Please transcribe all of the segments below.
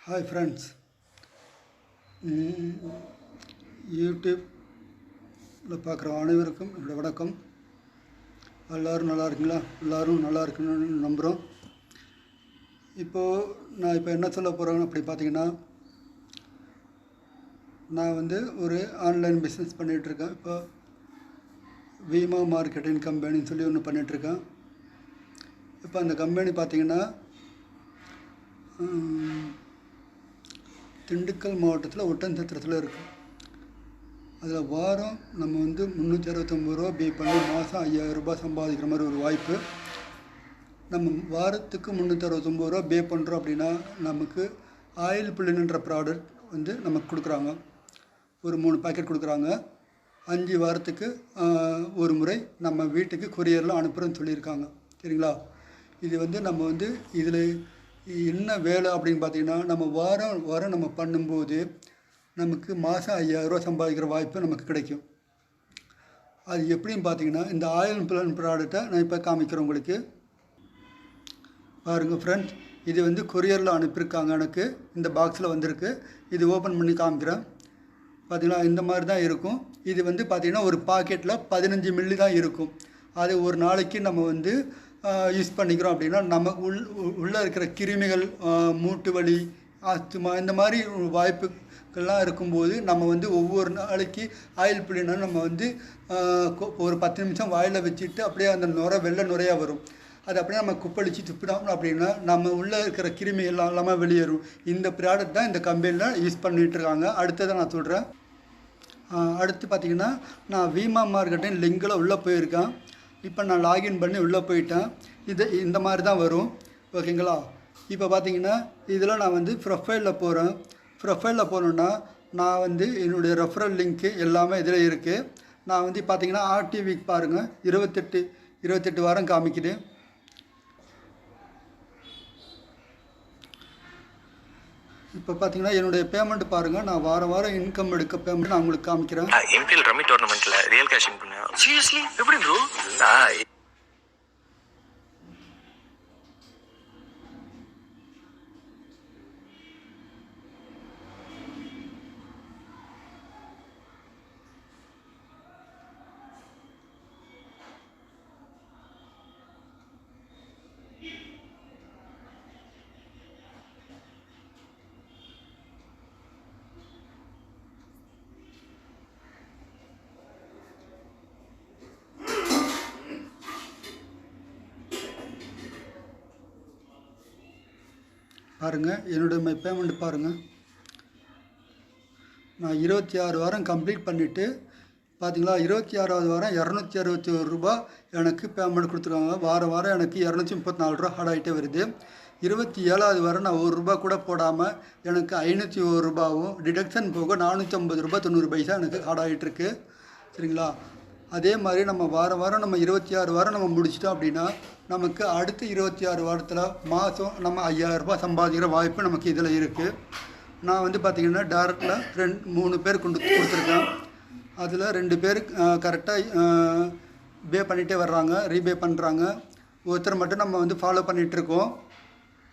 Hi friends, யூடியூப்பில் பார்க்குற அனைவருக்கும் என்னோடய வணக்கம். எல்லோரும் நல்லா இருக்கீங்களா? எல்லோரும் நல்லா இருக்குன்னு நம்புகிறோம். நான் என்ன சொல்ல போகிறேன்னு அப்படி பார்த்தீங்கன்னா, நான் ஒரு ஆன்லைன் பிஸ்னஸ் பண்ணிகிட்ருக்கேன். இப்போ வீமா மார்க்கெட்டிங் கம்பெனின்னு சொல்லி ஒன்று பண்ணிகிட்ருக்கேன். இப்போ அந்த கம்பெனி பார்த்திங்கன்னா திண்டுக்கல் மாவட்டத்தில் ஒட்டன்சத்திரத்தில் இருக்குது. அதில் வாரம் நம்ம 369 ரூபா பே பண்ணி மாதம் 5000 ரூபாய் சம்பாதிக்கிற மாதிரி ஒரு வாய்ப்பு. நம்ம வாரத்துக்கு 369 ரூபா பே பண்ணுறோம் அப்படின்னா நமக்கு ஆயில் புல்லின்ற ப்ராடக்ட் நமக்கு கொடுக்குறாங்க. ஒரு 3 பாக்கெட் கொடுக்குறாங்க. 5 வாரத்துக்கு ஒரு முறை நம்ம வீட்டுக்கு கொரியரில் அனுப்புகிறோன்னு சொல்லியிருக்காங்க. சரிங்களா? இது நம்ம இதில் என்ன வேலை அப்படின்னு பார்த்தீங்கன்னா, நம்ம வாரம் நம்ம பண்ணும்போது நமக்கு மாதம் 5000 ரூபா சம்பாதிக்கிற வாய்ப்பு நமக்கு கிடைக்கும். அது எப்படின்னு பார்த்தீங்கன்னா, இந்த ஆயில் பிளான் ப்ராடக்டை நான் இப்போ காமிக்கிறேன் உங்களுக்கு. பாருங்கள் ஃப்ரெண்ட்ஸ், இது கொரியரில் அனுப்பியிருக்காங்க. எனக்கு இந்த பாக்ஸில் வந்திருக்கு. இது ஓப்பன் பண்ணி காமிக்கிறேன். பார்த்திங்கன்னா இந்த மாதிரி தான் இருக்கும். இது பார்த்திங்கன்னா ஒரு பாக்கெட்டில் 15 மில்லி தான் இருக்கும். அது ஒரு நாளைக்கு நம்ம யூஸ் பண்ணிக்கிறோம் அப்படின்னா நம்ம உள்ளே இருக்கிற கிருமிகள், மூட்டு வலி, ஆஸ்துமா இந்த மாதிரி வாய்ப்புகள்லாம் இருக்கும்போது நம்ம ஒவ்வொரு நாளைக்கு ஆயில் புல்லினா நம்ம ஒரு 10 நிமிஷம் வாயில் வச்சுட்டு அப்படியே அந்த வெள்ளை நுரையாக வரும். அது அப்படியே நம்ம குப்பளிச்சு துப்பினோம் அப்படின்னா நம்ம உள்ளே இருக்கிற கிருமிகள் எல்லாமே வெளியேறும். இந்த ப்ராடக்ட் தான் இந்த கம்பெனியில் யூஸ் பண்ணிகிட்ருக்காங்க. அடுத்ததை நான் சொல்கிறேன். அடுத்து பார்த்திங்கன்னா, நான் வீமா மார்க்கெட்டின் லிங்கில் உள்ளே போயிருக்கேன். இப்போ நான் லாகின் பண்ணி உள்ளே போயிட்டேன். இந்த மாதிரி தான் வரும். ஓகேங்களா? இப்போ பார்த்தீங்கன்னா இதில் நான் ப்ரொஃபைலில் போகிறேன். ப்ரொஃபைலில் போனோன்னா நான் என்னுடைய ரெஃபரல் லிங்க்கு எல்லாமே இதில் இருக்குது. நான் பார்த்தீங்கன்னா ஆர்டிவிக்கு பாருங்கள், 28 வாரம் காமிக்குது. இப்போ பார்த்தீங்கன்னா என்னுடைய பேமெண்ட் பாருங்கள். நான் வாரம் இன்கம் எடுக்க பேமெண்ட் நான் உங்களுக்கு காமிக்கிறேன். எம்பிஎல் ரம்மி டோர்னமெண்ட்டில் ரியல் கேஷ் வின் பண்ணேன். சீரியஸ்லி? எப்படி ப்ரோ? பாருங்கள் என்னுடைய பேமெண்ட் பாருங்கள். நான் 26 வாரம் கம்ப்ளீட் பண்ணிவிட்டு பார்த்தீங்களா, 26வது வாரம் 261 ரூபா எனக்கு பேமெண்ட் கொடுத்துருக்காங்க. வாரம் எனக்கு 234 ரூபா ஆட் ஆகிட்டே வருது. 27வது வாரம் நான் 1 ரூபா கூட போடாமல் எனக்கு 501 ரூபாவும் டிடக்ஷன் போக 450 ரூபா 90 பைசா எனக்கு ஆட் ஆகிட்டுருக்கு. சரிங்களா? அதே மாதிரி நம்ம வாரம் நம்ம 26 வாரம் நம்ம முடிச்சிட்டோம் அப்படின்னா நமக்கு அடுத்த 26 வாரத்தில் மாதம் நம்ம 5000 ரூபாய் சம்பாதிக்கிற வாய்ப்பு நமக்கு இதில் இருக்குது. நான் பார்த்திங்கன்னா டேரக்டில் 3 பேர் கொடுத்துருக்கேன். அதில் 2 பேர் கரெக்டாக பே பண்ணிகிட்டே வர்றாங்க, ரீபே பண்ணுறாங்க. ஒருத்தர் மட்டும் நம்ம ஃபாலோ பண்ணிகிட்ருக்கோம்.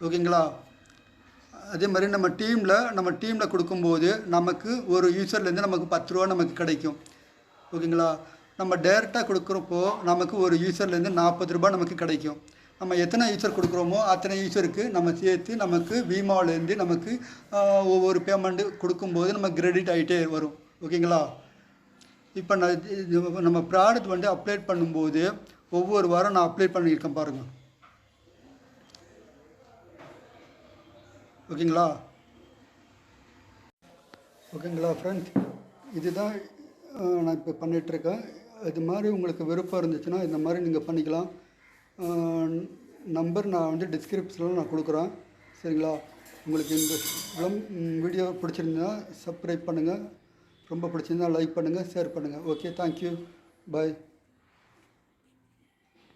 ஓகேங்களா? அதே மாதிரி நம்ம டீமில் கொடுக்கும்போது நமக்கு ஒரு யூசர்லேருந்து நமக்கு 10 ரூபா நமக்கு கிடைக்கும். ஓகேங்களா? நம்ம டைரெக்டாக கொடுக்குறப்போ நமக்கு ஒரு யூசர்லேருந்து 40 ரூபாய் நமக்கு கிடைக்கும். நம்ம எத்தனை யூசர் கொடுக்குறோமோ அத்தனை யூசருக்கு நம்ம சேர்த்து நமக்கு வீமாவிலேருந்து நமக்கு ஒவ்வொரு பேமெண்ட்டு கொடுக்கும்போது நம்ம கிரெடிட் ஆகிட்டே வரும். ஓகேங்களா? இப்போ நம்ம ப்ராடக்ட் அப்டேட் பண்ணும்போது ஒவ்வொரு வாரம் நான் அப்டேட் பண்ணியிருக்கேன் பாருங்கள். ஓகேங்களா ஃப்ரெண்ட்ஸ், இதுதான் நான் இப்போ பண்ணிகிட்ருக்கேன். இது மாதிரி உங்களுக்கு விருப்பம் இருந்துச்சுன்னா இந்த மாதிரி நீங்கள் பண்ணிக்கலாம். நம்பர் நான் டிஸ்கிரிப்ஷனில் நான் கொடுக்குறேன். சரிங்களா? உங்களுக்கு இந்த வீடியோ பிடிச்சிருந்தா சப்ஸ்கிரைப் பண்ணுங்கள். ரொம்ப பிடிச்சிருந்தா லைக் பண்ணுங்கள், ஷேர் பண்ணுங்கள். ஓகே, தேங்க்யூ, பாய்.